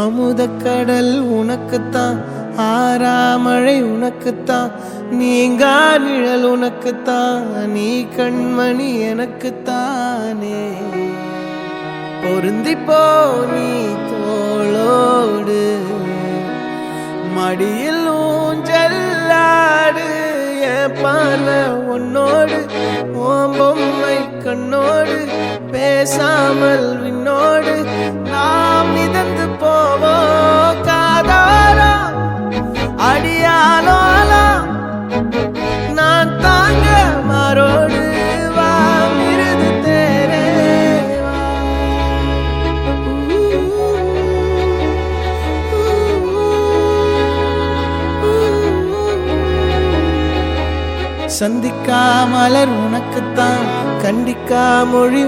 அமுதக்கடல் உனக்குத்தான், ஆறாமழை உனக்குத்தான், நீங்கா நிழல் உனக்குத்தான், நீ கண்மணி எனக்குத்தானே. பொருந்திப்போ நீ தோளோடு, மடியில் ஊஞ்சல்லாடு, என் பார்வை உன்னோடு, ஓம் பொம்மை கண்ணோடு, பேசாமல் விண்ணோடு நாம் மிதந்து போவோம் காதாரா அடியாலோலா, நான் தாங்க மாறோடு வா மிருது தேரே வா. சந்திக்கா மலர் உனக்குத்தான், கண்டிக்கா மொழி